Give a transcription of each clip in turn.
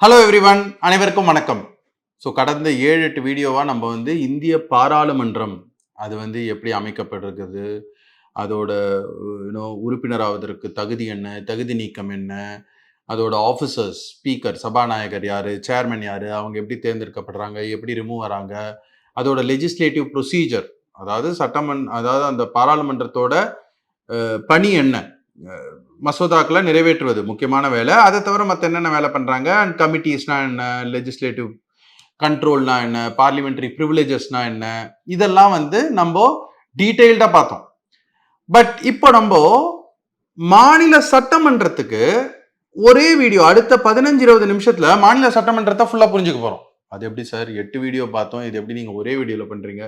Hello everyone, அனைவருக்கும் வணக்கம். So கடந்த 7-8 வீடியோவாக நம்ம இந்திய பாராளுமன்றம் அது எப்படி அமைக்கப்பட்டிருக்குது, அதோட உறுப்பினராவதற்கு தகுதி என்ன, தகுதி நீக்கம் என்ன, அதோட ஆஃபீஸர்ஸ், ஸ்பீக்கர், சபாநாயகர் யார், சேர்மன் யார், அவங்க எப்படி தேர்ந்தெடுக்கப்படுறாங்க, எப்படி ரிமூவ் வராங்க, அதோட லெஜிஸ்லேட்டிவ் ப்ரொசீஜர், அதாவது அந்த பாராளுமன்றத்தோட பணி என்ன, மசோதாக்களை நிறைவேற்றுவது முக்கியமான வேலை. அதை தவிர மற்ற என்னென்ன வேலை பண்றாங்க, அண்ட் கமிட்டிஸ்னா என்ன, லெஜிஸ்லேட்டிவ் கண்ட்ரோல்னா என்ன, பார்லிமெண்டரி ப்ரிவிலேஜஸ்னா என்ன, இதெல்லாம் நம்ம டீட்டெயில்டா பார்த்தோம். பட் இப்போ நம்ம மாநில சட்டமன்றத்துக்கு ஒரே வீடியோ அடுத்த 15-20 நிமிஷத்துல மாநில சட்டமன்றத்தை ஃபுல்லா புரிஞ்சுக்க போறோம். அது எப்படி சார் 8 வீடியோ பார்த்தோம், இது எப்படி நீங்க ஒரே வீடியோல பண்றீங்க?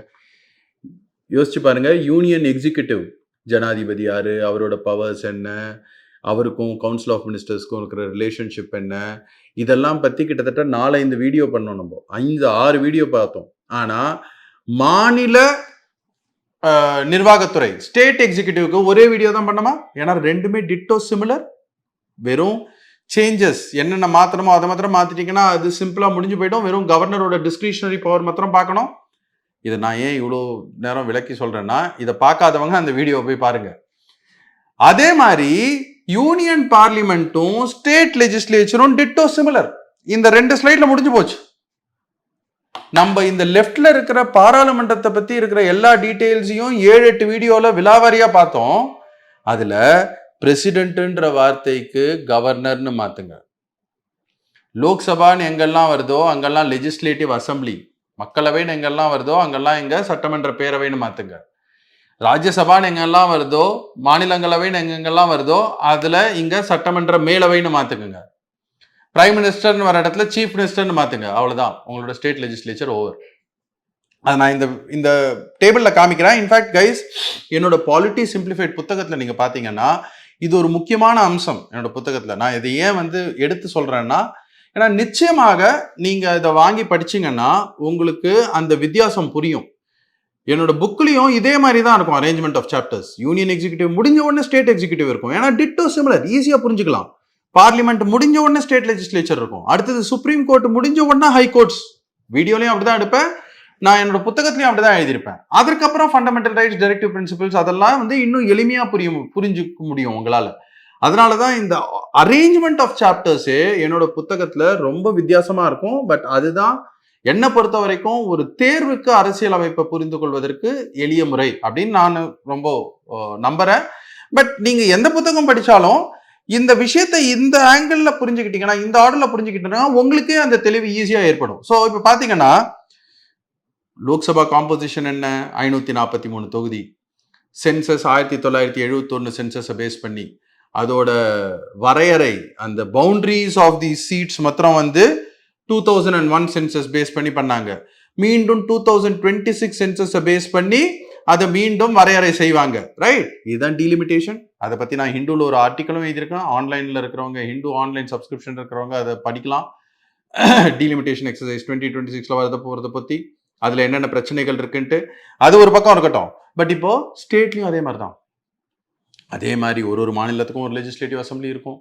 யோசிச்சு பாருங்க. யூனியன் எக்ஸிகியூட்டிவ் ஜனாதிபதி யாரு, அவரோட பவர்ஸ் என்ன, அவருக்கும் கவுன்சில் ஆஃப் மினிஸ்டர்ஸ்க்கும் இருக்கிற ரிலேஷன்ஷிப் என்ன, இதெல்லாம் பற்றி கிட்டத்தட்ட 4-5 வீடியோ பண்ணோம். நம்ம 5-6 வீடியோ பார்த்தோம். ஆனால் மாநில நிர்வாகத்துறை ஸ்டேட் எக்ஸிகியூட்டிவ்க்கு ஒரே வீடியோ தான் பண்ணோமா? ஏன்னா ரெண்டுமே டிட்டோ சிமிலர். வெறும் சேஞ்சஸ் என்னென்ன மாற்றணுமோ அதை மாத்திரம் மாற்றிட்டீங்கன்னா அது சிம்பிளாக முடிஞ்சு போயிடும். வெறும் கவர்னரோட டிஸ்கிரிஷனரி பவர் மாத்திரம் பார்க்கணும். இதை நான் ஏன் இவ்வளோ நேரம் விளக்கி சொல்கிறேன்னா, இதை பார்க்காதவங்க அந்த வீடியோவை போய் பாருங்க. அதே மாதிரி யூனியன் பார்லிமெண்ட்டும் ஸ்டேட் லெஜிஸ்லேச்சரும் டிட்டோ சிமிலர். இந்த 2 ஸ்லைட்ல முடிஞ்சு போச்சு. நம்ம இந்த லெஃப்ட்ல இருக்கிற பாராளுமன்றத்தை பத்தி இருக்கிற எல்லா டீடைல்ஸையும் 7-8 வீடியோல விலாவாரியா பார்த்தோம். அதுல பிரசிடென்ட்ன்ற வார்த்தைக்கு கவர்னர்னு மாத்துங்க. லோக்சபான்னு எங்கெல்லாம் வருதோ அங்கெல்லாம் லெஜிஸ்லேட்டிவ் அசம்பிளி, மக்களவைன்னு எங்கெல்லாம் வருதோ அங்கெல்லாம் எங்க சட்டமன்ற பேரவைன்னு மாத்துங்க. ராஜ்யசபான்னு எங்கெல்லாம் வருதோ, மாநிலங்களவைன்னு எங்கெங்கெல்லாம் வருதோ அதுல இங்க சட்டமன்ற மேலவைன்னு மாத்துக்குங்க. பிரைம் மினிஸ்டர்னு வர இடத்துல சீஃப் மினிஸ்டர்னு மாத்துங்க. அவ்வளவுதான், உங்களோட ஸ்டேட் லெஜிஸ்லேச்சர் ஓவர். அது நான் இந்த டேபிள்ல காமிக்கிறேன். இன்ஃபேக்ட் கைஸ், என்னோட பாலிட்டி சிம்பிளிஃபைட் புத்தகத்துல நீங்க பாத்தீங்கன்னா இது ஒரு முக்கியமான அம்சம். என்னோட புத்தகத்துல நான் இதை ஏன் எடுத்து சொல்றேன்னா, ஏன்னா நிச்சயமாக நீங்க இதை வாங்கி படிச்சீங்கன்னா உங்களுக்கு அந்த வித்தியாசம் புரியும். என்னோட புக்லயும் இதே மாதிரி தான் இருக்கும் arrangement of chapters. Union executive முடிஞ்ச உடனே ஸ்டேட் எக்ஸிகியூட்டிவ் இருக்கும். ஏன்னா டிட்டோ சிமிலர், ஈஸியா புரிஞ்சுக்கலாம். பார்லிமெண்ட் முடிஞ்ச உடனே ஸ்டேட் லெஜிஸ்லேச்சர் இருக்கும். அடுத்தது சுப்ரீம் கோர்ட் முடிஞ்ச உடனே ஹை கோர்ட்ஸ். வீடியோலையும் அப்படிதான் எடுப்பேன், நான் என்னோட புத்தகத்திலையும் அப்படிதான் எழுதியிருப்பேன். அதுக்கப்புறம் ஃபண்டமெண்டல் ரைட்ஸ், டைரக்டிவ் பிரின்சிபிள்ஸ், அதெல்லாம் இன்னும் எளிமையா புரிஞ்சுக்க முடியும் உங்களால. அதனாலதான் இந்த அரேஞ்ச்மெண்ட் ஆஃப் சாப்டர்ஸே என்னோட புத்தகத்துல ரொம்ப வித்தியாசமா இருக்கும். பட் அதுதான் என்னை பொறுத்த வரைக்கும் ஒரு தேர்வுக்கு அரசியல் அமைப்பை புரிந்து கொள்வதற்கு எளிய முறை அப்படின்னு நான் ரொம்ப நம்புறேன். பட் நீங்க எந்த புத்தகம் படிச்சாலும் இந்த விஷயத்தை இந்த ஆங்கிள் புரிஞ்சுக்கிட்டீங்கன்னா, இந்த ஆர்டர்ல புரிஞ்சுக்கிட்டீங்கன்னா உங்களுக்கே அந்த தெளிவு ஈஸியா ஏற்படும். ஸோ இப்ப பாத்தீங்கன்னா லோக்சபா காம்போசிஷன் என்ன, 543 தொகுதி. சென்சஸ் 1971 சென்சஸை பேஸ் பண்ணி அதோட வரையறை, அந்த பவுண்டரிஸ் ஆஃப் தி சீட்ஸ் மாத்திரம் 2001 சென்சஸ் பேஸ் பண்ணி பண்ணாங்க. மீண்டும் 2026 சென்சஸை பேஸ் பண்ணி அதை மீண்டும் வரையறை செய்வாங்க. ரைட், இதுதான் டீலிமிட்டேஷன். அதை பத்தி நான் ஹிந்துல ஒரு ஆர்டிக்கலும் எழுதியிருக்கேன். ஆன்லைன்ல இருக்கிறவங்க, ஹிந்து ஆன்லைன் சப்ஸ்கிரிப்ஷன் இருக்கிறவங்க அதை படிக்கலாம். டீலிமிட்டேஷன் எக்ஸசைஸ் 2026ல வரத பத்தி அதுல என்னென்ன பிரச்சனைகள் இருக்குன்ட்டு அது ஒரு பக்கம் இருக்கட்டும். பட் இப்போ ஸ்டேட்லயும் அதே மாதிரி தான். அதே மாதிரி ஒரு மாநிலத்துக்கும் ஒரு லெஜிஸ்லேட்டிவ் அசம்பிளி இருக்கும்.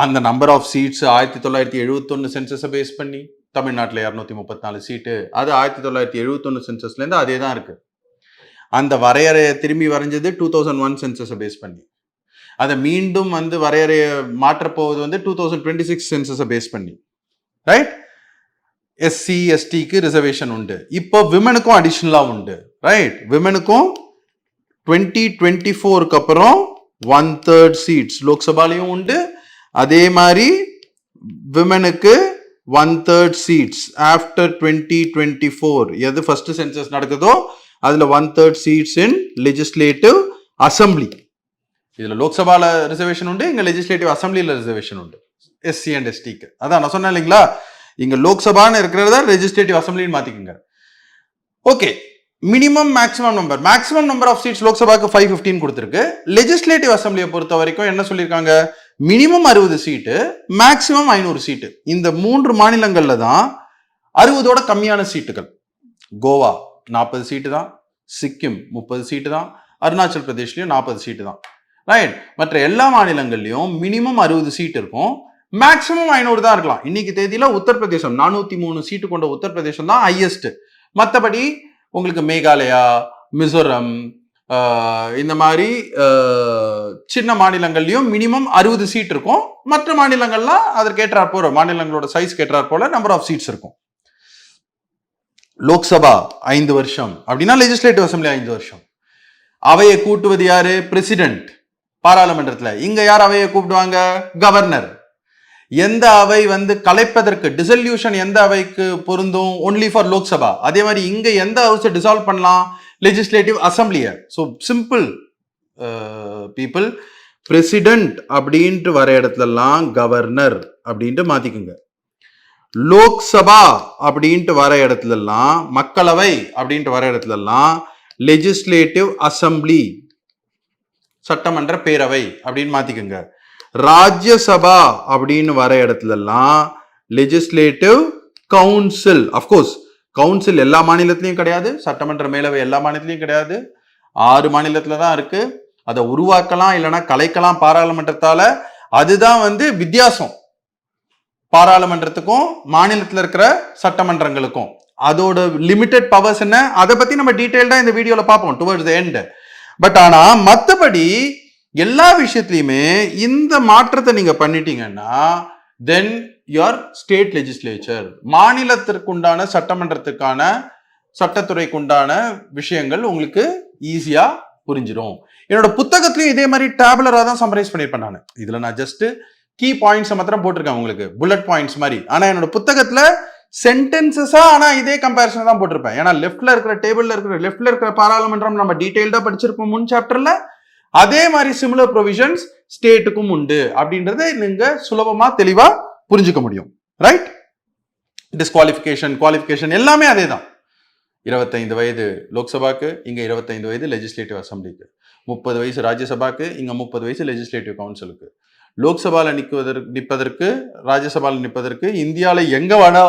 அந்த நம்பர் ஆஃப் சீட்ஸ் 1971 சென்சஸை பேஸ் பண்ணி, தமிழ்நாட்டில் 234 சீட்டு, அது 1971 சென்சஸ்லேருந்து அதே தான் இருக்கு. அந்த வரையறையை திரும்பி வரைஞ்சது 2001 சென்சஸை பேஸ் பண்ணி. அதை மீண்டும் வரையறையை மாற்றப்போவது 2026 சென்சஸை பேஸ் பண்ணி. ரைட், எஸ்சி எஸ்டிக்கு ரிசர்வேஷன் உண்டு. இப்போ விமனுக்கும் அடிஷனலா உண்டு. ரைட், விமனுக்கும் 2024க்கு அப்புறம் 1/3 சீட்ஸ் லோக்சபாலையும் உண்டு. அதே மாதிரி விமனுக்கு 1/3 சீட்ஸ் ஆஃப்டர் 2024 எது ஃபர்ஸ்ட் சென்சஸ் நடக்குதோ அதுல 1/3 சீட்ஸ் இன் லெஜிஸ்லேட்டிவ் அசம்பிளி. இதுல லோக்சபால ரிசர்வேஷன் உண்டு, இங்க லெஜிஸ்லேட்டிவ் அசம்பிளில ரிசர்வேஷன் உண்டு எஸ்சி அண்ட் எஸ்டிக்கு. அதான் நான் சொன்னேன் இல்லைங்களா, இங்க லோக்சபான்னு இருக்கிறத லெஜிஸ்லேட்டிவ் அசம்பிளின்னு மாத்திக்கோங்க. Okay, minimum maximum number of seats லோக்சபாக்கு 515 கொடுத்துருக்கு. லெஜிஸ்லேட்டிவ் அசம்பிளியை பொறுத்த வரைக்கும் என்ன சொல்லியிருக்காங்க, மினிமம் 60 சீட்டு, மேக்சிமம் 500 சீட்டு. இந்த 3 மாநிலங்கள்ல தான் 60ஓட கம்மியான சீட்டுகள். கோவா 40 சீட்டு தான், சிக்கிம் 30 சீட்டு தான், அருணாச்சல் பிரதேஷ்லயும் 40 சீட்டு தான். ரைட், மற்ற எல்லா மாநிலங்கள்லயும் மினிமம் 60 சீட் இருக்கும், மேக்சிமம் 500 தான் இருக்கலாம். இன்னைக்கு தேதியில உத்தரப்பிரதேசம் 403 சீட்டு கொண்ட உத்தரப்பிரதேசம் தான் ஹையஸ்ட். மற்றபடி உங்களுக்கு மேகாலயா, மிசோரம், இந்த மாதிரி சின்ன மாநிலங்கள்லயும் மினிமம் 60 சீட் இருக்கும். மற்ற மாநிலங்கள்லாம் அதற்கு ஏற்றாற் போல, மாநிலங்களோட சைஸ் ஏற்றாற் போல நம்பர் ஆஃப் சீட்ஸ் இருக்கும். லோக்சபா 5 வருஷம் அப்படின்னா லெஜிஸ்லேட்டிவ் அசம்பிளி 5 வருஷம். அவையை கூட்டுவது யாரு? பிரசிடென்ட். பாராளுமன்றத்துல இங்க யார் அவையை கூப்பிடுவாங்க? கவர்னர். எந்த அவை கலைப்பதற்கு டிசல்யூஷன் எந்த அவைக்கு பொருந்தும்? Only for Lok Sabha. அதே மாதிரி இங்க எந்த ஹவுஸை டிசால்வ் பண்ணலாம்? லெஜிஸ்லேட்டிவ் அசம்பிளிய. ஸோ சிம்பிள் பீப்புள், பிரசிடென்ட் அப்படின்ட்டு வர இடத்துலலாம் கவர்னர் அப்படின்ட்டு மாத்திக்குங்க. லோக்சபா அப்படின்ட்டு வர இடத்துலலாம், மக்களவை அப்படின்ட்டு வர இடத்துலலாம் லெஜிஸ்லேட்டிவ் அசம்பிளி, சட்டமன்ற பேரவை அப்படின்னு மாத்திக்கோங்க. ராஜ்யசபா அப்படின்னு வர இடத்துலலாம் லெஜிஸ்லேட்டிவ் கவுன்சில். அப்கோர்ஸ் கவுன்சில் எல்லா மாநிலத்திலையும் கிடையாது, சட்டமன்ற மேலவை எல்லா மாநிலத்திலையும் கிடையாது, 6 மாநிலத்துல தான் இருக்கு. அதை உருவாக்கலாம் இல்லைன்னா கலைக்கலாம் பாராளுமன்றத்தால. அதுதான் வித்தியாசம் பாராளுமன்றத்துக்கும் மாநிலத்தில் இருக்கிற சட்டமன்றங்களுக்கும். அதோட லிமிடெட் பவர்ஸ் என்ன, அதை பத்தி நம்ம டீடைல்டா இந்த வீடியோல பார்ப்போம் டுவர்ட்ஸ் தி எண்ட். பட் ஆனா மற்றபடி எல்லா விஷயத்திலையுமே இந்த மாற்றத்தை நீங்க பண்ணிட்டீங்கன்னா தென் யுவர் ஸ்டேட் லெஜிஸ்லேச்சர், மாநிலத்திற்கு உண்டான சட்டமன்றத்துக்கான சட்டத்துறைக்கு உண்டான விஷயங்கள் உங்களுக்கு ஈஸியா புரிஞ்சிடும். என்னோட புத்தகத்திலையும் இதே மாதிரி டேபுலரா தான் சம்மரைஸ் பண்ணிருப்பேன் நான். இதுல நான் ஜஸ்ட் கீ பாயிண்ட்ஸ் மாத்திரம் போட்டிருக்கேன் உங்களுக்கு, புல்லட் பாயிண்ட்ஸ் மாதிரி. ஆனா என்னோட புத்தகத்துல சென்டென்சஸா ஆனா இதே கம்பேரிசன் தான் போட்டிருப்பேன். ஏன்னா லெஃப்ட்ல இருக்கிற பாராளுமன்றம் நம்ம டீடைல்டா படிச்சிருப்போம் முன் சாப்டர்ல. அதே மாதிரி சிமிலர் ப்ரொவிஷன்ஸ் ஸ்டேட்டுக்கும் உண்டு அப்படின்றத நீங்க சுலபமா தெளிவா புரிஞ்சுக்க முடியும். ரைட்? டிஸ்குவாலிஃபிகேஷன், குவாலிஃபிகேஷன் எல்லாமே அதே தான். 25 வயது லோக்சபாக்கு, இங்க 25 வயது லெஜிஸ்லேட்டிவ் அசம்பிளிக்கு. 30 வயசு ராஜ்யசபாக்கு, இங்க 30 வயசு லெஜிஸ்லேட்டிவ் கவுன்சிலுக்கு. லோக்சபால நிற்பதற்கு ராஜ்யசபால நிற்பதற்கு இந்தியாவில எங்க வேணா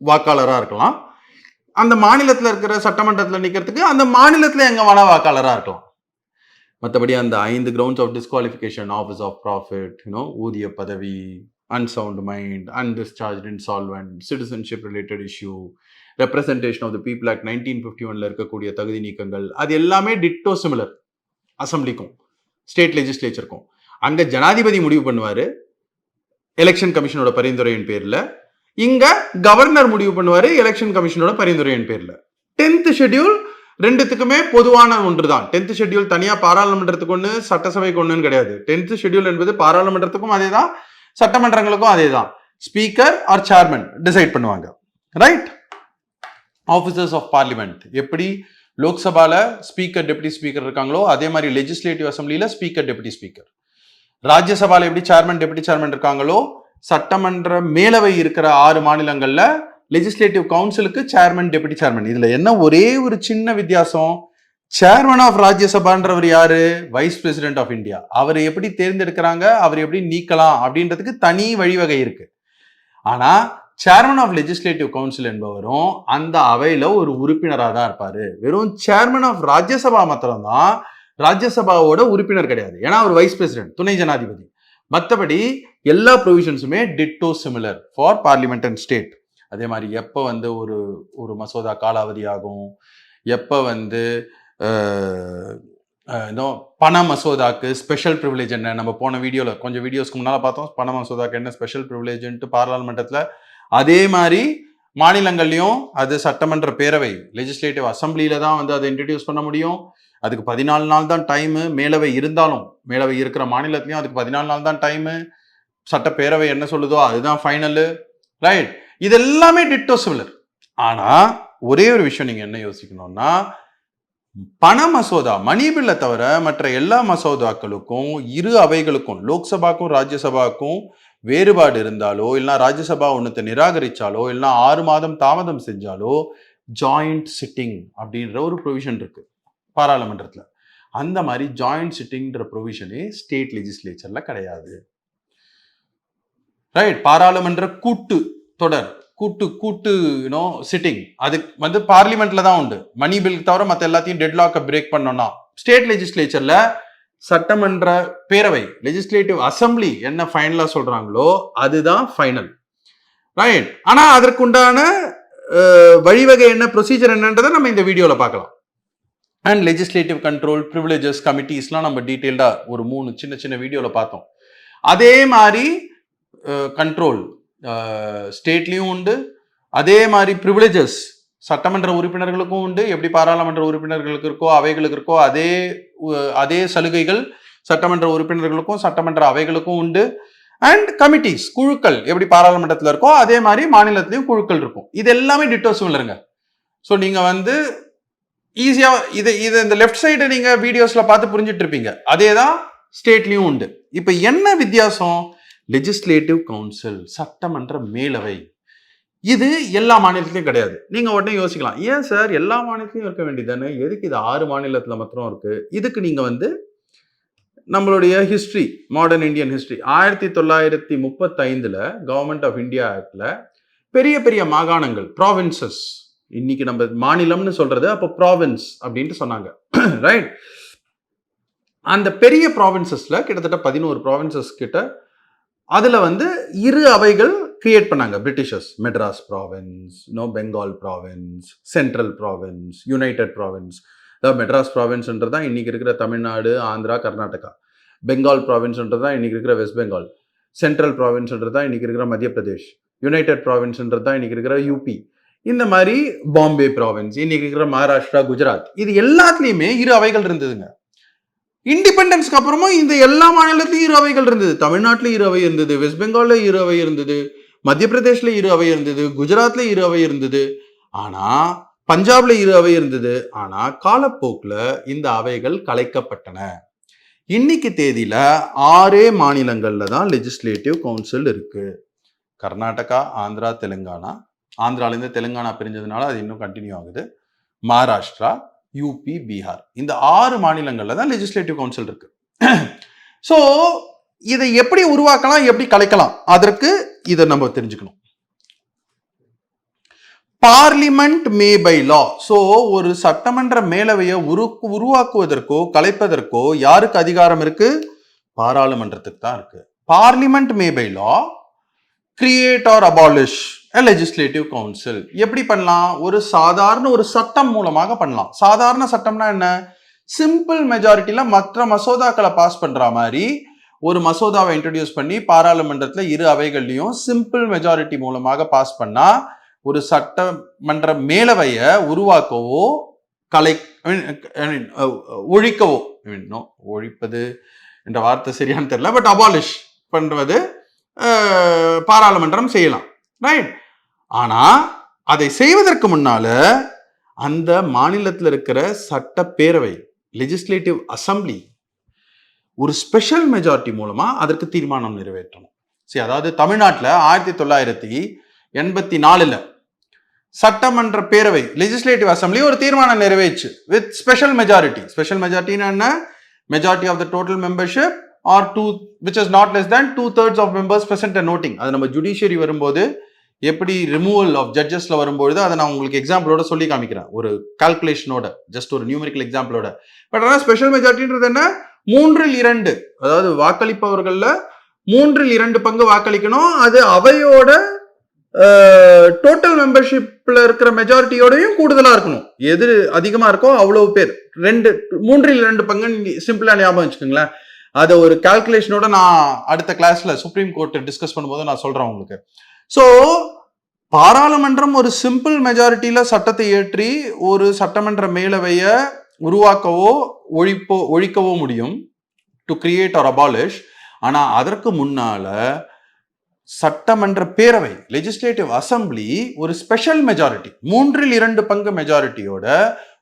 வாக்காளராக இருக்கலாம். அந்த மாநிலத்தில் இருக்கிற சட்டமன்றத்தில் நிற்கிறதுக்கு அந்த மாநிலத்தில் எங்க வேணா வாக்காளராக இருக்கலாம். மற்றபடி அந்த 5 grounds of disqualification, office of profit, ஊதிய பதவி, unsound mind, undischarged insolvent, citizenship related issue, representation of the people act 1951 இருக்கக்கூடிய தகுதி நீக்கங்கள், அது எல்லாமே டிட்டோ சிமிலர் அசம்பிளிக்கும் ஸ்டேட் லெஜிஸ்லேச்சருக்கும். அங்க ஜனாதிபதி முடிவு பண்ணுவாரு எலெக்ஷன் கமிஷனோட பரிந்துரையின் பேர்ல, இங்க கவர்னர் முடிவு பண்ணுவாரு எலெக்ஷன் கமிஷனோட பரிந்துரையின் பேர்ல. 10th ஷெட்யூல் ரெண்டுத்துக்குமே பொதுவான ஒன்று தான். 10th ஷெட்யூல் தனியா பாராளுமன்றத்துக்கு ஒன்று, சட்டசபைக்கு ஒன்றுன்னு கிடையாது. 10th ஷெட்யூல் என்பது பாராளுமன்றத்துக்கும் அதே தான், சட்டமன்றங்களுக்கும் அதே தான். ஸ்பீக்கர் ஆர் சேர்மன் டிசைட் பண்ணுவாங்க. ரைட்? ஆஃபீஸர்ஸ் ஆஃப் பார்லிமெண்ட் எப்படி லோக்சபால ஸ்பீக்கர் டெப்யூட்டி ஸ்பீக்கர் இருக்காங்களோ அதே மாதிரி லெஜிஸ்லேட்டிவ் அசம்பிளியில ஸ்பீக்கர் டெப்யூட்டி ஸ்பீக்கர். ராஜ்யசபால எப்படி சேர்மன் டெப்யூட்டி சேர்மன் இருக்காங்களோ சட்டமன்ற மேலவை இருக்கிற 6 மாநிலங்கள்ல லெஜிஸ்லேட்டிவ் கவுன்சிலுக்கு சேர்மன் டெப்யூட்டி சேர்மன். இதுல என்ன ஒரே ஒரு சின்ன வித்தியாசம், சேர்மன் ஆஃப் ராஜ்யசபான்றவர் யாரு? Vice president of India. அவர் எப்படி தேர்ந்தெடுக்கிறாங்க, அவர் எப்படி நீக்கலாம் அப்படின்றதுக்கு தனி வழிவகை இருக்கு. ஆனா சேர்மன் ஆஃப் லெஜிஸ்லேட்டிவ் கவுன்சில் என்பவரும் அந்த அவையில ஒரு உறுப்பினராக தான் இருப்பாரு. வெறும் சேர்மன் ஆஃப் ராஜ்யசபா மாத்திரம்தான் ராஜ்யசபாவோட உறுப்பினர் கிடையாது. ஏன்னா அவர் வைஸ் பிரசிடென்ட், துணை ஜனாதிபதி. மற்றபடி எல்லா ப்ரொவிஷன்ஸுமே ditto similar for parliament and state. அதே மாதிரி எப்போ ஒரு மசோதா காலாவதி ஆகும், எப்போ பண மசோதாக்கு ஸ்பெஷல் ப்ரிவிலேஜ் என்ன, நம்ம போன வீடியோவில் கொஞ்சம் வீடியோஸ்க்கு முன்னால் பார்த்தோம். பண மசோதாக்கு என்ன ஸ்பெஷல் ப்ரிவிலேஜ்ன்ட்டு பாராளுமன்றத்தில். அதே மாதிரி மாநிலங்கள்லையும் அது சட்டமன்ற பேரவை லெஜிஸ்லேட்டிவ் அசம்பிளியில தான் அதை இன்ட்ரடியூஸ் பண்ண முடியும். அதுக்கு 14 நாள் தான் டைமு. மேலவை இருந்தாலும், மேலவை இருக்கிற மாநிலத்திலையும் அதுக்கு 14 நாள் தான் டைமு. சட்டப்பேரவை என்ன சொல்லுதோ அதுதான் ஃபைனலு. ரைட்? இது எல்லாமே டிட்டோ சிமிலர். ஆனா ஒரே ஒரு விஷயம் நீங்க என்ன யோசிக்கணும்னா, பண மசோதா மணி பில்லை தவிர மற்ற எல்லா மசோதாக்களுக்கும் இரு அவைகளுக்கும் லோக்சபாக்கும் ராஜ்யசபாக்கும் வேறுபாடு இருந்தாலோ, இல்லைனா ராஜ்யசபா ஒன்றத்தை நிராகரிச்சாலோ, இல்லைனா 6 மாதம் தாமதம் செஞ்சாலோ ஜாயிண்ட் சிட்டிங் அப்படின்ற ஒரு ப்ரொவிஷன் இருக்கு பாராளுமன்றத்தில். அந்த மாதிரி ஜாயிண்ட் சிட்டிங்ன்ற ப்ரொவிஷனே ஸ்டேட் லெஜிஸ்லேச்சர்ல கிடையாது. ரைட்? பாராளுமன்ற கூட்டு தொடர், கூட்டு சிட்டிங் அது பார்லிமெண்ட்ல தான் உண்டு. மணி பில் தவிர மற்ற எல்லாத்தையும் டெட்லாக்கை பிரேக் பண்ணோம்னா. ஸ்டேட் லெஜிஸ்லேச்சர்ல சட்டமன்ற பேரவை லெஜிஸ்லேட்டிவ் அசம்பிளி என்ன ஃபைனலா சொல்றாங்களோ அதுதான் ஃபைனல், ரைட்? ஆனா அதற்குண்டான வழிவகை என்ன, ப்ரொசீஜர் என்னன்றதை நம்ம இந்த வீடியோல பார்க்கலாம். அண்ட் லெஜிஸ்லேட்டிவ் கண்ட்ரோல், ப்ரிவிலேஜஸ், கமிட்டிஸ்லாம் நம்ம டீட்டெயில்டா ஒரு 3 சின்ன சின்ன வீடியோல பார்த்தோம். அதே மாதிரி கண்ட்ரோல் ஸ்டேட்லயும் உண்டு, அதே மாதிரி ப்ரிவிலேஜஸ் சட்டமன்ற உறுப்பினர்களுக்கும் உண்டு. எப்படி பாராளுமன்ற உறுப்பினர்களுக்கு இருக்கோ அவைகளுக்கு இருக்கோ அதே சலுகைகள் சட்டமன்ற உறுப்பினர்களுக்கும் சட்டமன்ற அவைகளுக்கும் உண்டு. அண்ட் கமிட்டிஸ், குழுக்கள் எப்படி பாராளுமன்றத்தில் இருக்கோ அதே மாதிரி மாநிலத்திலையும் குழுக்கள் இருக்கும். இது எல்லாமே டிட்டோ சிமிலருங்க. ஸோ நீங்க வந்து ஈஸியா இது இந்த லெஃப்ட் சைடு நீங்க வீடியோஸ்ல பார்த்து புரிஞ்சுட்டு இருப்பீங்க. அதே தான் ஸ்டேட்லயும் உண்டு. இப்ப என்ன வித்தியாசம்? லெஜிஸ்லேட்டிவ் கவுன்சில், சட்டமன்ற மேலவை, இது எல்லா மாநிலத்திலையும் கிடையாது. நீங்க உடனே யோசிக்கலாம், ஏன் சார் எல்லா மாநிலத்திலையும் இருக்க வேண்டியதானே, எதுக்கு இது 6 மாநிலத்துல மாத்திரம் இருக்கு? இதுக்கு நீங்க வந்து நம்மளுடைய history, modern Indian history 1935 government of India ஆக்ட்ல பெரிய பெரிய மாகாணங்கள், ப்ராவின்சஸ், இன்னைக்கு நம்ம மாநிலம்னு சொல்றது அப்போ ப்ராவின்ஸ் அப்படின்ட்டு சொன்னாங்க, ரைட்? அந்த பெரிய ப்ராவின்சஸ்ல கிட்டத்தட்ட 11 ப்ராவின்சஸ் கிட்ட அதுல வந்து 2 அவைகள் கிரியேட் பண்ணாங்க Britishers. Madras province, Bengal province, central province, United province. அதாவது மெட்ராஸ் ப்ராவின்ஸ்ன்றது தான் இன்னைக்கு இருக்கிற தமிழ்நாடு, ஆந்திரா, கர்நாடகா. பெங்கால் ப்ராவின்ஸ்ன்றது தான் இன்னைக்கு இருக்கிற வெஸ்ட் பெங்கால். சென்ட்ரல் ப்ராவின்ஸ்ன்றது தான் இன்னைக்கு இருக்கிற மத்திய பிரதேஷ். யுனைடெட் ப்ராவின்ஸ்ன்றது தான் இன்னைக்கு இருக்கிற யூபி. இந்த மாதிரி பாம்பே ப்ராவின்ஸ், இன்னைக்கு இருக்கிற மகாராஷ்டிரா, குஜராத், இது எல்லாத்துலயுமே 2 அவைகள் இருந்ததுங்க. இண்டிபெண்டன்ஸ்க்கு அப்புறமும் இந்த எல்லா மாநிலத்திலும் 2 அவைகள் இருந்தது. தமிழ்நாட்டில் 2 அவை இருந்தது, வெஸ்ட் பெங்கால்ல 2 அவை இருந்தது, மத்திய பிரதேஷ்ல 2 அவை இருந்தது, குஜராத்ல 2 அவை இருந்தது, ஆனா பஞ்சாப்ல 2 அவை இருந்தது. ஆனா காலப்போக்குல இந்த அவைகள் கலைக்கப்பட்டன. இன்னைக்கு தேதியில 6 மாநிலங்கள்ல தான் லெஜிஸ்லேட்டிவ் கவுன்சில் இருக்கு. கர்நாடகா, ஆந்திரா, தெலுங்கானா. ஆந்திரால இருந்து தெலுங்கானா பிரிஞ்சதுனால அது இன்னும் கண்டினியூ ஆகுது. மகாராஷ்டிரா, யூபி, பீகார், இந்த 6 மாநிலங்கள்ல தான் லெஜிஸ்லேட்டிவ் கவுன்சில் இருக்கு. சோ இதை எப்படி உருவாக்கலாம், எப்படி கலைக்கலாம், அதற்கு இதை நம்ம தெரிஞ்சுக்கணும். Parliament may by law. So ஒரு சட்டமன்ற மேலவையை உருவாக்குவதற்கோ கலைப்பதற்கோ யாருக்கு அதிகாரம் இருக்கு? பாராளுமன்றத்துக்கு தான் இருக்கு. Parliament may by law create or abolish a legislative council. எப்படி பண்ணலாம்? ஒரு சட்டம் மூலமாக பண்ணலாம். சாதாரண சட்டம்னா என்ன? சிம்பிள் மெஜாரிட்டில மற்ற மசோதாக்களை பாஸ் பண்ற மாதிரி ஒரு மசோதாவை இன்ட்ரோடியூஸ் பண்ணி பாராளுமன்றத்துல 2 அவைகள்லையும் சிம்பிள் மெஜாரிட்டி மூலமாக பாஸ் பண்ணா ஒரு சட்டமன்ற மேலவையை உருவாக்கவோ ஒழிக்கவோ, ஒழிப்பது என்ற வார்த்தை சரியானு தெரியல, பட் அபாலிஷ் பண்றது பாராளுமன்றம் செய்யலாம், ரைட்? ஆனா அதை செய்வதற்கு முன்னால அந்த மாநிலத்தில் இருக்கிற சட்டப்பேரவை, லெஜிஸ்லேட்டிவ் அசம்பிளி, ஒரு ஸ்பெஷல் மெஜாரிட்டி மூலமா அதற்கு தீர்மானம் நிறைவேற்றணும். சரி, அதாவது தமிழ்நாட்டில் 1984 சட்டமன்ற பேரவை, லெஜிஸ்லேட்டிவ் அசம்பிளி ஒரு தீர்மானம் நிறைவேற்று வித் ஸ்பெஷல் மெஜாரிட்டி. ஸ்பெஷல் மெஜாரிட்டினா என்ன? Majority of the total membership or which is not less than 2/3 of members present and noting. அது நம்ம ஜுடிஷியரி வரும்போது எப்படி ரிமூவல் ஆஃப் ஜட்ஜஸ்ல வரும்போது அதை நான் உங்களுக்கு எக்ஸாம்பிளோட சொல்லி காமிக்கிறேன், ஒரு கால்குலேஷனோட, ஜஸ்ட் ஒரு நியூமெரிக்கல் எக்ஸாம்பிளோட. பட் ஆனால் ஸ்பெஷல் மெஜாரிட்டின்றது என்ன? 3/2, அதாவது வாக்களிப்பவர்கள்ல 3/2 பங்கு வாக்களிக்கணும். அது அவையோட டோட்டல் மெம்பர்ஷிப்ல இருக்கிற மெஜாரிட்டியோடையும் கூடுதலா இருக்கணும். எது அதிகமா இருக்கோ அவ்வளவு பேர். 3/2 பங்கு சிம்பிளா ஞாபகம் வச்சுக்கோங்களேன். அதை ஒரு கால்குலேஷனோட நான் அடுத்த கிளாஸ்ல சுப்ரீம் கோர்ட் டிஸ்கஸ் பண்ணும்போது நான் சொல்றேன் உங்களுக்கு. சோ பாராளுமன்றம் ஒரு சிம்பிள் மெஜாரிட்டியில சட்டத்தை ஏற்றி ஒரு சட்டமன்ற மேலவைய உருவாக்கவோ ஒழிக்கவோ முடியும், டு கிரியேட் ஆர் அபாலிஷ். ஆனா அதற்கு முன்னால சட்டமன்ற பேரவை, லெஜிஸ்லேட்டிவ் அசம்பிளி ஒரு ஸ்பெஷல் மெஜாரிட்டி, 3/2 பங்கு மெஜாரிட்டியோட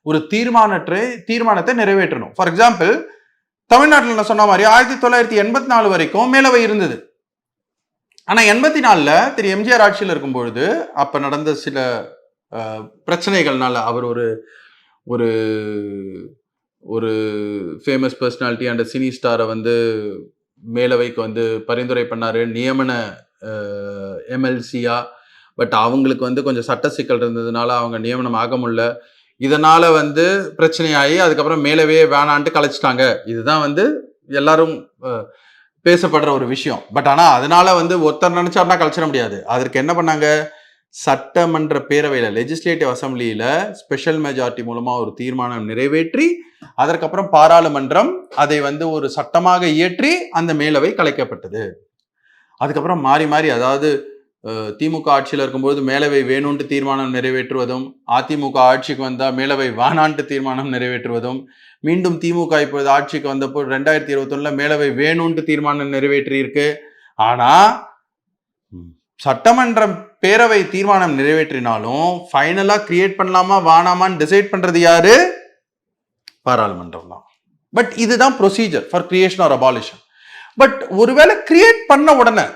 ஒரு தீர்மானத்தை நிறைவேற்றணும். ஃபார் எக்ஸாம்பிள், தமிழ்நாட்டில் நான் சொன்ன மாதிரி 1984 வரைக்கும் மேலவை இருந்தது. ஆனா 84 திரு எம்ஜிஆர் ஆட்சியில் இருக்கும் பொழுது அப்ப நடந்த சில பிரச்சனைகள்னால அவர் ஒரு ஒரு ஃபேமஸ் பர்சனாலிட்டி அண்ட் சினி ஸ்டாரை வந்து மேலவைக்கு வந்து பரிந்துரை பண்ணாரு, நியமன எம்எல்சியா. பட் அவங்களுக்கு வந்து கொஞ்சம் சட்ட சிக்கல் இருந்ததுனால அவங்க நியமனம் ஆக முடியல. இதனால வந்து பிரச்சனையாகி அதுக்கப்புறம் மேலவே வேணான்ட்டு கலைச்சிட்டாங்க. இதுதான் வந்து எல்லாரும் பேசப்படுற ஒரு விஷயம். பட் ஆனா அதனால வந்து ஒருத்தர் நினைச்சாருன்னா கலைச்சிட முடியாது. அதற்கு என்ன பண்ணாங்க, சட்டமன்ற பேரவையில லெஜிஸ்லேட்டிவ் அசம்பிளியில ஸ்பெஷல் மெஜாரிட்டி மூலமா ஒரு தீர்மானம் நிறைவேற்றி அதற்கப்புறம் பாராளுமன்றம் அதை வந்து ஒரு சட்டமாக இயற்றி அந்த மேலவை கலைக்கப்பட்டது. அதுக்கப்புறம் மாறி மாறி, அதாவது திமுக ஆட்சியில் இருக்கும்போது மேலவை வேணும்ட்டு தீர்மானம் நிறைவேற்றுவதும், அதிமுக ஆட்சிக்கு வந்தா மேலவை வானான்ட்டு தீர்மானம் நிறைவேற்றுவதும், மீண்டும் திமுக இப்போது ஆட்சிக்கு வந்தப்போ 2021 மேலவை வேணும்ட்டு தீர்மானம் நிறைவேற்றி இருக்கு. ஆனா சட்டமன்றம் பேரவை தீர்மானம் நிறைவேற்றினாலும் ஃபைனலா கிரியேட் பண்ணலாமா வானாமான்னு டிசைட் பண்றது யாரு? பாராளுமன்றம் தான். பட் இதுதான் procedure for creation or abolition. But ஒருவேளை கிரியேட் பண்ண உடனே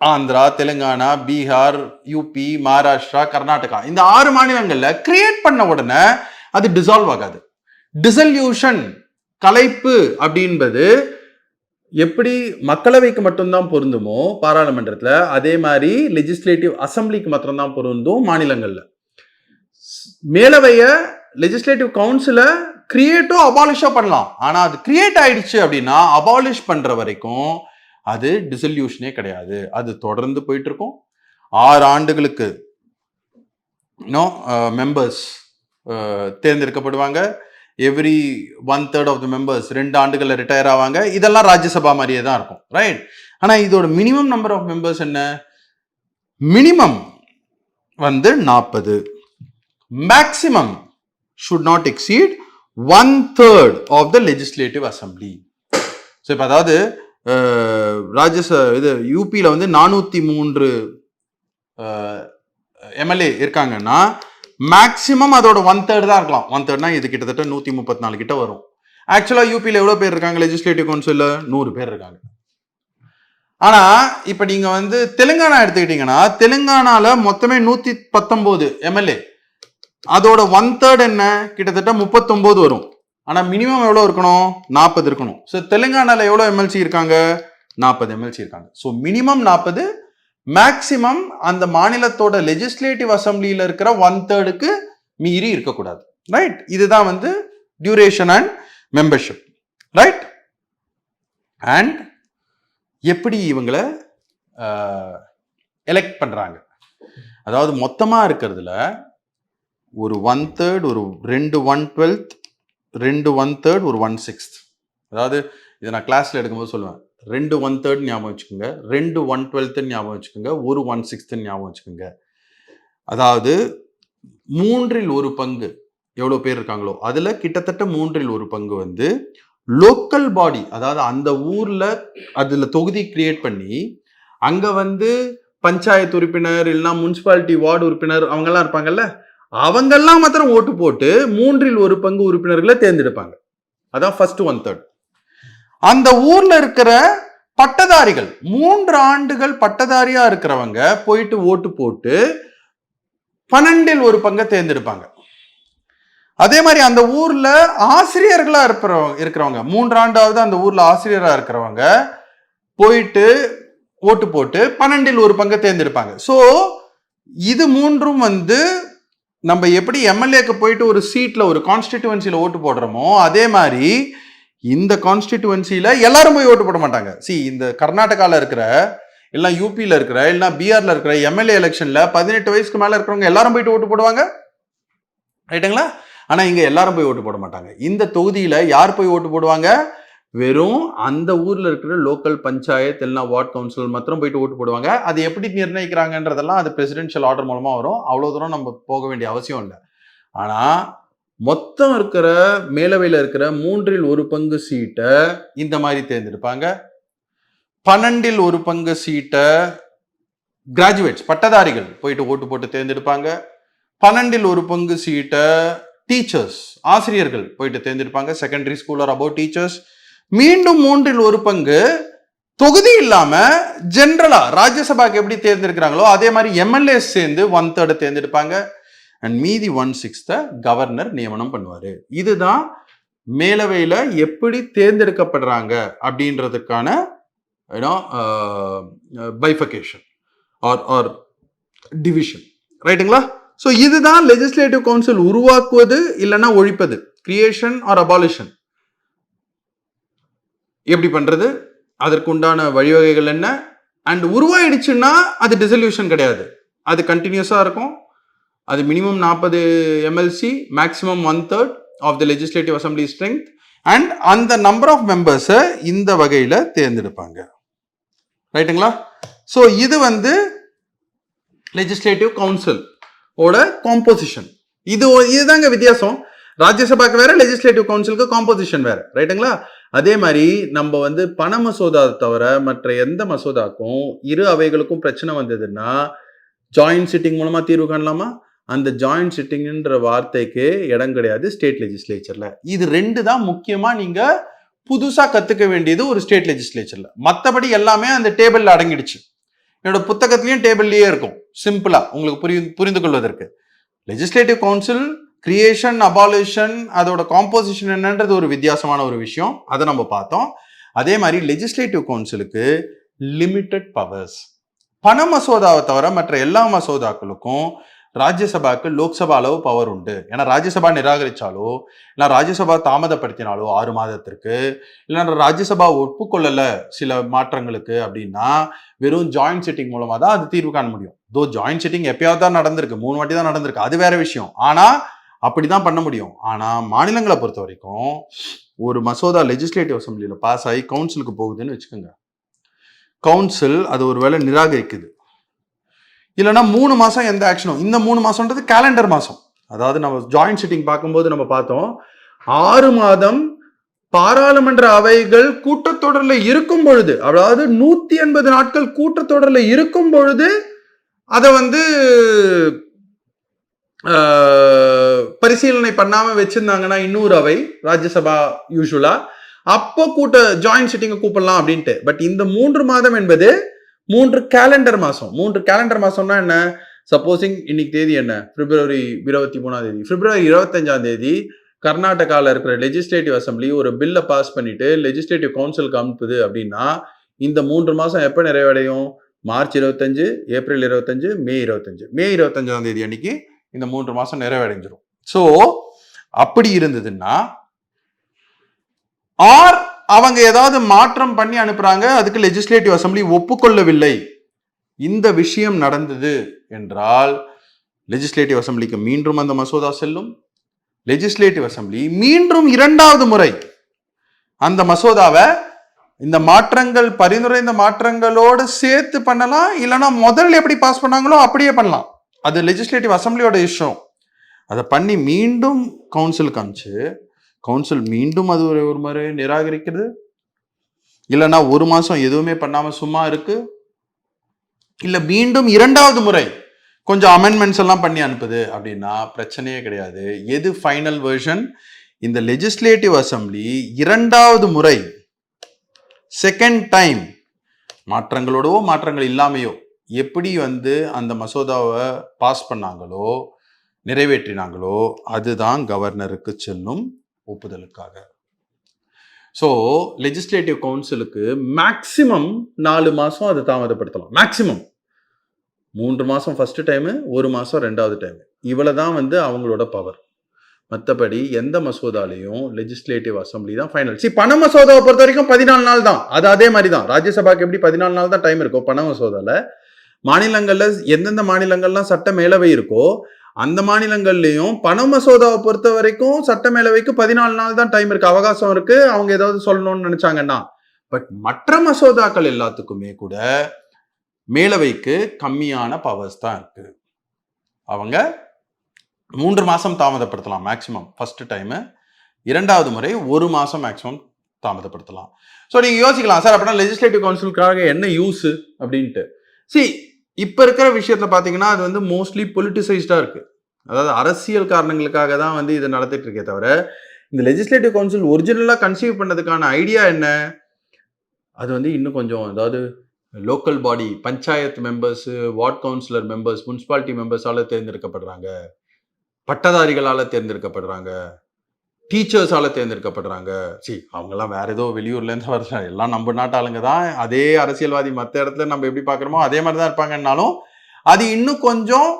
ஆந்திரா, தெலுங்கானா, பீகார், யூபி, மகாராஷ்டிரா, கர்நாடகா இந்த 6 மாநிலங்கள்ல கிரியேட் பண்ண உடனே அது டிசால்வ் ஆகாது. டிசல்யூஷன், கலைப்பு அப்படின்பது எப்படி மக்களவைக்கு மட்டும்தான் பொருந்துமோ பாராளுமன்றத்துல, அதே மாதிரி லெஜிஸ்லேட்டிவ் அசம்பிளிக்கு மட்டும்தான் பொருந்தும் மாநிலங்கள்ல. மேலவைய லெஜிஸ்லேட்டிவ் கவுன்சில கிரியேட்டோ அபாலிஷோ பண்ணலாம். ஆனா அது கிரியேட் ஆயிடுச்சு அப்படின்னா அபாலிஷ் பண்ற வரைக்கும் அது டிசல்யூஷனே கிடையாது. அது தொடர்ந்து போயிட்டு இருக்கும். 6 ஆண்டுகளுக்கு மெம்பர்ஸ் தேர்ந்தெடுக்கப்படுவாங்க. எவ்ரி 1/3 ஆஃப் த மெம்பர்ஸ் 2 ஆண்டுகள்ல ரிட்டையர் ஆவாங்க. இதெல்லாம் ராஜ்யசபா மாதிரியே தான் இருக்கும், ரைட்? ஆனா இதோட மினிமம் நம்பர் ஆஃப் மெம்பர்ஸ் என்ன? மினிமம் வந்து 40. Maximum should not exceed 1/3 of the legislative assembly. So இப்போ அதாவது இது யூபியில் வந்து 403 எம்எல்ஏ இருக்காங்கன்னா மேக்சிமம் அதோட 1/3 தான் இருக்கலாம். 1/3 இது கிட்டத்தட்ட 134 கிட்ட வரும். ஆக்சுவலா யூபியில் எவ்வளவு பேர் இருக்காங்க லெஜிஸ்லேட்டிவ் கவுன்சில்ல? 100 பேர் இருக்காங்க. ஆனா இப்ப நீங்க வந்து தெலுங்கானா எடுத்துக்கிட்டீங்கன்னா, தெலுங்கானால மொத்தமே 119 எம்எல்ஏ. அதோட 1/3 என்ன? கிட்டத்தட்ட 39 வரும். ஆனா மினிமம் எவ்வளவு இருக்கணும்? 40 இருக்கணும். ஸோ தெலுங்கானால எவ்வளவு எம்எல்சி இருக்காங்க? 40 எம்எல்சி இருக்காங்க. ஸோ மினிமம் 40, மேக்சிமம் அந்த மாநிலத்தோட லெஜிஸ்லேட்டிவ் அசம்பிளியில இருக்கிற 1/3க்கு மீறி இருக்கக்கூடாது, ரைட்? இதுதான் வந்து duration and membership, right? And எப்படி இவங்களை எலெக்ட் பண்றாங்க? அதாவது மொத்தமா இருக்கிறதுல ஒரு 1/3, ஒரு 2 1/12, 2 1/3, ஒரு 1/6. அதாவது இதை நான் கிளாஸ்ல எடுக்கும்போது சொல்லுவேன், 2 1/3 ஞாபகம் வச்சுக்கோங்க, 2 1/12 ஞாபகம் வச்சுக்கோங்க, ஒரு 1/6 ஞாபகம் வச்சுக்கோங்க. அதாவது 3இல் 1 பங்கு எவ்வளவு பேர் இருக்காங்களோ அதுல கிட்டத்தட்ட 3இல் 1 பங்கு வந்து லோக்கல் பாடி, அதாவது அந்த ஊர்ல அதுல தொகுதி கிரியேட் பண்ணி அங்க வந்து பஞ்சாயத்து உறுப்பினர் இல்லைன்னா முனிசிபாலிட்டி வார்டு உறுப்பினர் அவங்க எல்லாம் இருப்பாங்கல்ல, அவங்கெல்லாம் மாத்திரம் ஓட்டு போட்டு 3இல் 1 பங்கு உறுப்பினர்களை தேர்ந்தெடுப்பாங்க. அதான் ஃபர்ஸ்ட் 1/3. அந்த ஊர்ல இருக்கிற பட்டதாரிகள் 3 ஆண்டுகள் பட்டதாரியா இருக்கிறவங்க போயிட்டு ஓட்டு போட்டு 12இல் 1 பங்கை தேர்ந்தெடுப்பாங்க. அதே மாதிரி அந்த ஊர்ல ஆசிரியர்களா இருக்கிறவங்க 3 ஆண்டாவது அந்த ஊர்ல ஆசிரியரா இருக்கிறவங்க போயிட்டு ஓட்டு போட்டு 12இல் 1 பங்கை தேர்ந்தெடுப்பாங்க. ஸோ இது மூன்றும் வந்து நம்ம எப்படி எம்எல்ஏக்கு போயிட்டு ஒரு சீட்ல ஒரு கான்ஸ்டிடியூவன்சில ஓட்டு போடுறோமோ அதே மாதிரி இந்த கான்ஸ்டிடியூவன்சில எல்லாரும் போய் ஓட்டு போட மாட்டாங்க. இந்த கர்நாடகால இருக்கிற இல்ல யூபியில இருக்கிற இல்ல பீகார்ல இருக்கிற எம்எல்ஏ எலெக்ஷன்ல 18 வயசுக்கு மேல இருக்கிறவங்க எல்லாரும் போயிட்டு ஓட்டு போடுவாங்க, ரைட்டுங்களா? ஆனா இங்க எல்லாரும் போய் ஓட்டு போட மாட்டாங்க. இந்த தொகுதியில யார் போய் ஓட்டு போடுவாங்க? வெறும் அந்த ஊர்ல இருக்கிற லோக்கல் பஞ்சாயத்து இல்லைன்னா வார்டு கவுன்சில் மாத்திரம் போயிட்டு ஓட்டு போடுவாங்க. அது எப்படி நிர்ணயிக்கிறாங்கன்றதெல்லாம் அது பிரசிடென்ஷியல் ஆர்டர் மூலமா வரும். அவ்வளவு தூரம் நம்ம போக வேண்டிய அவசியம் இல்லை. ஆனா மொத்தம் இருக்கிற மேலவையில் இருக்கிற 3இல் 1 பங்கு சீட்டை இந்த மாதிரி தேர்ந்தெடுப்பாங்க. 12இல் 1 பங்கு சீட்டை கிராஜுவேட்ஸ் பட்டதாரிகள் போயிட்டு ஓட்டு போட்டு தேர்ந்தெடுப்பாங்க. 12இல் 1 பங்கு சீட்டை டீச்சர்ஸ் ஆசிரியர்கள் போயிட்டு தேர்ந்தெடுப்பாங்க, secondary school or above teachers. மீண்டும் 3இல் 1 பங்கு தொகுதி இல்லாம ஜெனரலா ராஜ்யசபாக்கு எப்படி தேர்ந்தெடுக்கிறாங்களோ அதே மாதிரி எம்எல்ஏ சேர்ந்து 1/3 தேர்ந்தெடுப்பாங்க. அண்ட் மீதி 1/6 கவர்னர் நியமனம் பண்ணுவாரு. இதுதான் மேலவையில எப்படி தேர்ந்தெடுக்கப்படுறாங்க அப்படின்றதுக்கான பைஃபகேஷன் ஆர் டிவிஷன், ரைட்டுங்களா? ஸோ இதுதான் லெஜிஸ்லேட்டிவ் கவுன்சில் உருவாக்குவது இல்லைன்னா ஒழிப்பது, கிரியேஷன் ஆர் அபாலிஷன். எப்படி பண்றது, அதற்குண்டான வழிவகைகள் என்ன, அண்ட் உருவாயிடுச்சுன்னா அது டிசல்யூஷன் கிடையாது, அது கண்டினியூஸா இருக்கும். அது minimum 40 MLC, maximum 1/3 of the legislative assembly strength, and அந்த நம்பர் ஆஃப் மெம்பர்ஸை இந்த வகையில் தேர்ந்தெடுப்பாங்க. ரைட்டுங்களா? ஸோ இது வந்து லெஜிஸ்லேட்டிவ் கவுன்சில் ஓட காம்போசிஷன். இதுதாங்க வித்தியாசம். ராஜ்யசபாக்கு வேற, லெஜிஸ்லேட்டிவ் கவுன்சிலுக்கு காம்போசிஷன் வேற. ரைட்டுங்களா? அதே மாதிரி நம்ம வந்து பண மசோதா தவிர மற்ற எந்த மசோதாக்கும் இரு அவைகளுக்கும் பிரச்சனை வந்ததுன்னா ஜாயிண்ட் சிட்டிங் மூலமா தீர்வு காணலாமா? அந்த ஜாயிண்ட் சிட்டிங்ன்ற வார்த்தைக்கு இடம் கிடையாது ஸ்டேட் லெஜிஸ்லேச்சர்ல. இது ரெண்டு தான் முக்கியமா நீங்க புதுசா கத்துக்க வேண்டியது ஒரு ஸ்டேட் லெஜிஸ்லேச்சர்ல. மற்றபடி எல்லாமே அந்த டேபிள்ல அடங்கிடுச்சு. என்னோட புத்தகத்திலயும் டேபிள்லயே இருக்கும், சிம்பிளா உங்களுக்கு புரிந்து கொள்வதற்கு. லெஜிஸ்லேட்டிவ் கவுன்சில் கிரியேஷன், அபாலிஷன், அதோட காம்போசிஷன் என்னன்றது ஒரு வித்தியாசமான ஒரு விஷயம், அதை நம்ம பார்த்தோம். அதே மாதிரி லெஜிஸ்லேட்டிவ் கவுன்சிலுக்கு லிமிட்டட் பவர்ஸ். பண மசோதாவை தவிர மற்ற எல்லா மசோதாக்களுக்கும் ராஜ்யசபாக்கு லோக்சபா அளவு பவர் உண்டு. ஏன்னா ராஜ்யசபா நிராகரிச்சாலோ இல்லை ராஜ்யசபா தாமதப்படுத்தினாலோ 6 மாதத்திற்கு, இல்லைன்னா ராஜ்யசபா ஒப்புக்கொள்ளல சில மாற்றங்களுக்கு அப்படின்னா வெறும் ஜாயிண்ட் சிட்டிங் மூலமா தான் அது தீர்வு காண முடியும். ஜாயிண்ட் சிட்டிங் எப்பயாவது தான் நடந்திருக்கு, 3 வாட்டி தான் நடந்திருக்கு, அது வேற விஷயம். ஆனா அப்படிதான் பண்ண முடியும். ஆனா மாநிலங்களை பொறுத்த வரைக்கும் ஒரு மசோதா லெஜிஸ்லேட்டிவ் அசம்பிளியில பாஸ் ஆகி கவுன்சிலுக்கு போகுதுன்னு வச்சுக்கோங்க. கவுன்சில் அது ஒரு வேளை நிராகரிக்குது, இல்லைன்னா 3 மாசம் எந்த ஆக்ஷனும். இந்த 3 மாசம்ன்றது கேலண்டர் மாசம். அதாவது நம்ம ஜாயிண்ட் சிட்டிங் பார்க்கும்போது நம்ம பார்த்தோம் 6 மாதம் பாராளுமன்ற அவைகள் கூட்டத்தொடரில் இருக்கும் பொழுது, அதாவது 180 நாட்கள் கூட்டத்தொடரில் இருக்கும் பொழுது அதை வந்து பரிசீலனை பண்ணாம வச்சிருந்தாங்கன்னா இன்னொரு அவை ராஜ்யசபா யூஸ்வலா அப்போ ஜாயிண்ட் சிட்டிங்கை கூப்பிடலாம் அப்படின்ட்டு. பட் இந்த 3 மாதம் என்பது 3 கேலண்டர் மாசம். 3 கேலண்டர் மாசம்னா என்ன? சப்போசிங் இன்னைக்கு தேதி என்ன? பிப்ரவரி 23ஆம் தேதி. பிப்ரவரி 25ஆம் தேதி கர்நாடகாவில் இருக்கிற லெஜிஸ்லேட்டிவ் அசம்பிளி ஒரு பில்லை பாஸ் பண்ணிட்டு லெஜிஸ்லேட்டிவ் கவுன்சிலுக்கு அனுப்புது அப்படின்னா இந்த 3 மாசம் எப்போ நிறைவடையும்? மார்ச் 25, ஏப்ரல் 25, மே 25. மே 25ஆம் தேதி அன்னைக்கு இந்த 3 மாசம் நிறைவடைஞ்சிரும். ஸோ அப்படி இருந்ததுன்னா ஆர் அவங்க ஏதாவது மாற்றம் பண்ணி அனுப்புறாங்க, அதுக்கு லெஜிஸ்லேட்டிவ் அசம்பிளி ஒப்புக்கொள்ளவில்லை, இந்த விஷயம் நடந்தது என்றால் லெஜிஸ்லேட்டிவ் அசம்பிளிக்கு மீண்டும் அந்த மசோதா செல்லும். லெஜிஸ்லேட்டிவ் அசம்பிளி மீண்டும் 2வது முறை அந்த மசோதாவை இந்த மாற்றங்கள் பரிந்துரைந்த மாற்றங்களோடு சேர்த்து பண்ணலாம், இல்லைன்னா முதல்ல எப்படி பாஸ் பண்ணாங்களோ அப்படியே பண்ணலாம். அது லெஜிஸ்லேட்டிவ் அசம்பிளியோட இஷ்டம். அதை பண்ணி மீண்டும் கவுன்சிலுக்கு அனுப்பிச்சு கவுன்சில் மீண்டும் அது ஒரு முறை நிராகரிக்கிறது, இல்லைன்னா 1 மாசம் எதுவுமே பண்ணாம சும்மா இருக்கு, இல்ல மீண்டும் 2வது முறை கொஞ்சம் அமெண்ட்மெண்ட்ஸ் எல்லாம் பண்ணி அனுப்புது அப்படின்னா பிரச்சனையே கிடையாது. எது ஃபைனல் வெர்ஷன்? இந்த லெஜிஸ்லேட்டிவ் அசம்பிளி 2வது முறை, செகண்ட் டைம், மாற்றங்களோடவோ மாற்றங்கள் இல்லாமையோ எப்படி வந்து அந்த மசோதாவை பாஸ் பண்ணாங்களோ நிறைவேற்றினாங்களோ அதுதான் கவர்னருக்கு செல்லும் ஒப்புதலுக்காக. ஸோ லெஜிஸ்லேட்டிவ் கவுன்சிலுக்கு மேக்சிமம் 4 மாசம் அது தாமதப்படுத்தலாம். மேக்சிமம் 3 மாசம் ஃபர்ஸ்ட் டைமு, 1 மாசம் 2வது டைம். இவ்வளவுதான் வந்து அவங்களோட பவர். மற்றபடி எந்த மசோதாலையும் லெஜிஸ்லேட்டிவ் அசம்பிளி தான் ஃபைனல். பண மசோதாவை பொறுத்த வரைக்கும் 14 நாள் தான். அது அதே மாதிரி தான். ராஜ்யசபாக்கு எப்படி 14 நாள் தான் டைம் இருக்கும் பண மசோதால, மாநிலங்கள்ல எந்தெந்த மாநிலங்கள்லாம் சட்ட மேலவை இருக்கோ அந்த மாநிலங்கள்லயும் பண மசோதாவை பொறுத்த வரைக்கும் சட்ட மேலவைக்கு 14 நாள் தான் டைம் இருக்கு, அவகாசம் இருக்கு, அவங்க ஏதாவது சொல்லணும்னு நினைச்சாங்கன்னா. பட் மற்ற மசோதாக்கள் எல்லாத்துக்குமே கூட மேலவைக்கு கம்மியான பவர்ஸ் தான் இருக்கு. அவங்க 3 மாசம் தாமதப்படுத்தலாம் மேக்சிமம் ஃபர்ஸ்ட் டைம், 2வது முறை 1 மாசம் மேக்சிமம் தாமதப்படுத்தலாம். ஸோ நீங்க யோசிக்கலாம், சார் அப்படின்னா லெஜிஸ்லேட்டிவ் கவுன்சிலுக்காக என்ன யூஸ் அப்படின்ட்டு. இப்ப இருக்கிற விஷயத்துல பாத்தீங்கன்னா அது வந்து மோஸ்ட்லி பொலிட்டிசைஸ்டா இருக்கு. அதாவது அரசியல் காரணங்களுக்காக தான் வந்து இதை நடத்திட்டு இருக்கே தவிர இந்த லெஜிஸ்லேட்டிவ் கவுன்சில் ஒரிஜினலா கன்சீவ் பண்ணதுக்கான ஐடியா என்ன? அது வந்து இன்னும் கொஞ்சம், அதாவது local body, panchayat members, ward councillor members, municipality மெம்பர்ஸால தேர்ந்தெடுக்கப்படுறாங்க, பட்டதாரிகளால தேர்ந்தெடுக்கப்படுறாங்க, டீச்சர்ஸால தேர்ந்தெடுக்கப்படுறாங்க. அவங்கெல்லாம் வேற ஏதோ வெளியூர்ல இருந்து வரல, எல்லாம் நம்ம நாட்டு ஆளுங்க தான். அதே அரசியல்வாதி மற்ற இடத்துல நம்ம எப்படி பாக்குறோமோ அதே மாதிரிதான் இருப்பாங்கன்னாலும் அது இன்னும் கொஞ்சம்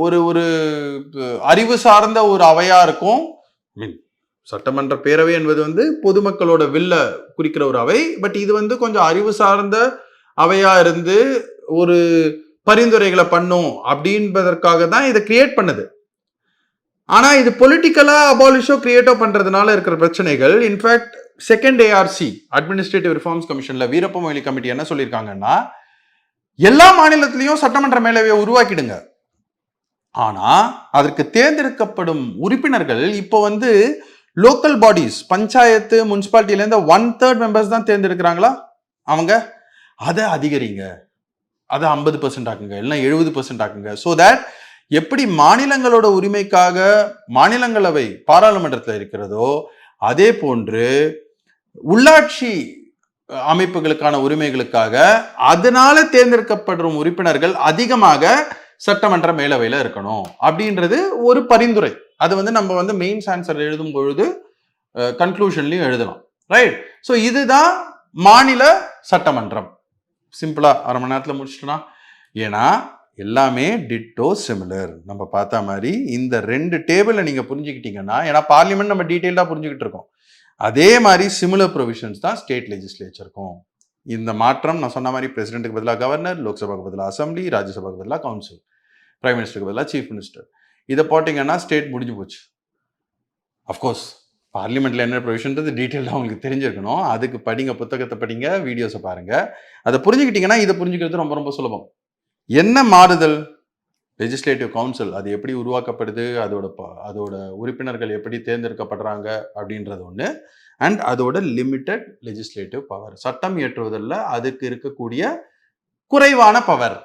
ஒரு ஒரு அறிவு சார்ந்த ஒரு அவையா இருக்கும். சட்டமன்ற பேரவை என்பது வந்து பொதுமக்களோட வில்ல குறிக்கிற ஒரு அவை. பட் இது வந்து கொஞ்சம் அறிவு சார்ந்த அவையா இருந்து ஒரு பரிந்துரைகளை பண்ணும் அப்படின்பதற்காக தான் இதை கிரியேட் பண்ணுது. ஆனா இது பொலிட்டிக்கலா அபாலிஷோ கிரியேட்டோ பண்றதுனால இருக்கிற பிரச்சனைகள். In fact second ARC administrative reforms கமிஷன்ல வீரப்ப மொய்லி கமிட்டி என்ன சொல்லியிருக்காங்கன்னா, எல்லா மாநிலத்திலையும் சட்டமன்ற மேலவையை உருவாக்கிடுங்க. ஆனா அதற்கு தேர்ந்தெடுக்கப்படும் உறுப்பினர்கள் இப்போ வந்து லோக்கல் பாடிஸ், பஞ்சாயத்து, முனிசிபாலிட்டியில இருந்து 1/3 மெம்பர்ஸ் தான் தேர்ந்தெடுக்கிறாங்களா அவங்க. அதை அதிகரிங்க, அதை 50% ஆக்குங்க, இல்லை 70% ஆக்குங்க. ஸோ தட் எப்படி மாநிலங்களோட உரிமைக்காக மாநிலங்களவை பாராளுமன்றத்தில் இருக்கிறதோ அதே போன்று உள்ளாட்சி அமைப்புகளுக்கான உரிமைகளுக்காக அதனால தேர்ந்தெடுக்கப்படும் உறுப்பினர்கள் அதிகமாக சட்டமன்ற மேலவையில் இருக்கணும் அப்படின்றது ஒரு பரிந்துரை. அது வந்து நம்ம வந்து மெயின்ஸ் ஆன்சர் எழுதும் பொழுது கன்க்ளூஷன்லையும் எழுதலாம், ரைட்? ஸோ இதுதான் மாநில சட்டமன்றம். சிம்பிளா அரை மணி நேரத்தில் முடிச்சிட்டோம்னா, ஏன்னா எல்லாமே டிட்டோ சிமிலர். நம்ம பார்த்த மாதிரி இந்த 2 டேபிளை நீங்க புரிஞ்சுக்கிட்டீங்கன்னா, ஏன்னா பார்லிமெண்ட் நம்ம டீட்டெயிலாக புரிஞ்சுக்கிட்டு இருக்கோம், அதே மாதிரி சிமிலர் ப்ரொவிஷன்ஸ் தான் ஸ்டேட் லெஜிஸ்லேச்சருக்கும். இந்த மாற்றம் நான் சொன்ன மாதிரி பிரசிடென்ட்டுக்கு பதிலாக கவர்னர், லோக்சபாக்கு பதிலாக அசம்பிளி, ராஜ்யசபாக்கு பதிலாக கவுன்சில், பிரைம் மினிஸ்டருக்கு பதிலாக சீஃப் மினிஸ்டர். இதை போட்டிங்கன்னா ஸ்டேட் முடிஞ்சு போச்சு. அஃப்கோர்ஸ் பார்லிமெண்ட்ல என்ன ப்ரொவிஷன்றது டீட்டெயிலாக உங்களுக்கு தெரிஞ்சிருக்கணும். அதுக்கு படிங்க, புத்தகத்தை படிங்க, வீடியோஸை பாருங்க. அதை புரிஞ்சுக்கிட்டீங்கன்னா இதை புரிஞ்சுக்கிறது ரொம்ப ரொம்ப சுலபம். என்ன மாறுதல்? லெஜிஸ்லேட்டிவ் கவுன்சில் அது எப்படி உருவாக்கப்படுது, அதோட உறுப்பினர்கள் எப்படி தேர்ந்தெடுக்கப்படுறாங்க அப்படின்றது ஒன்று. அண்ட் அதோட லிமிட்டட் லெஜிஸ்லேட்டிவ் பவர், சட்டம் இயற்றுவதில் அதுக்கு இருக்கக்கூடிய குறைவான பவர்,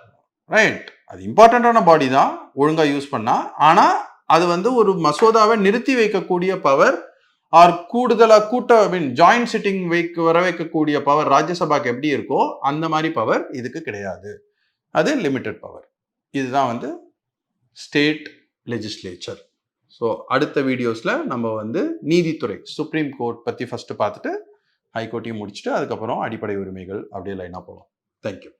ரைட்? அது இம்பார்ட்டண்ட்டான பாடி தான் ஒழுங்காக யூஸ் பண்ணா. ஆனால் அது வந்து ஒரு மசோதாவை நிறுத்தி வைக்கக்கூடிய பவர் ஆர் கூடுதலாக ஜாயிண்ட் சிட்டிங் வர வைக்கக்கூடிய பவர் ராஜ்யசபாக்கு எப்படி இருக்கோ அந்த மாதிரி பவர் இதுக்கு கிடையாது. அது லிமிட்டட் பவர். இதுதான் வந்து ஸ்டேட் லெஜிஸ்லேச்சர். ஸோ அடுத்த வீடியோஸில் நம்ம வந்து நீதித்துறை, சுப்ரீம் கோர்ட் பற்றி ஃபஸ்ட்டு பார்த்துட்டு ஹைகோர்ட்டையும் முடிச்சுட்டு அதுக்கப்புறம் அடிப்படை உரிமைகள் அப்படியே லைனாக போகலாம். தேங்க்யூ.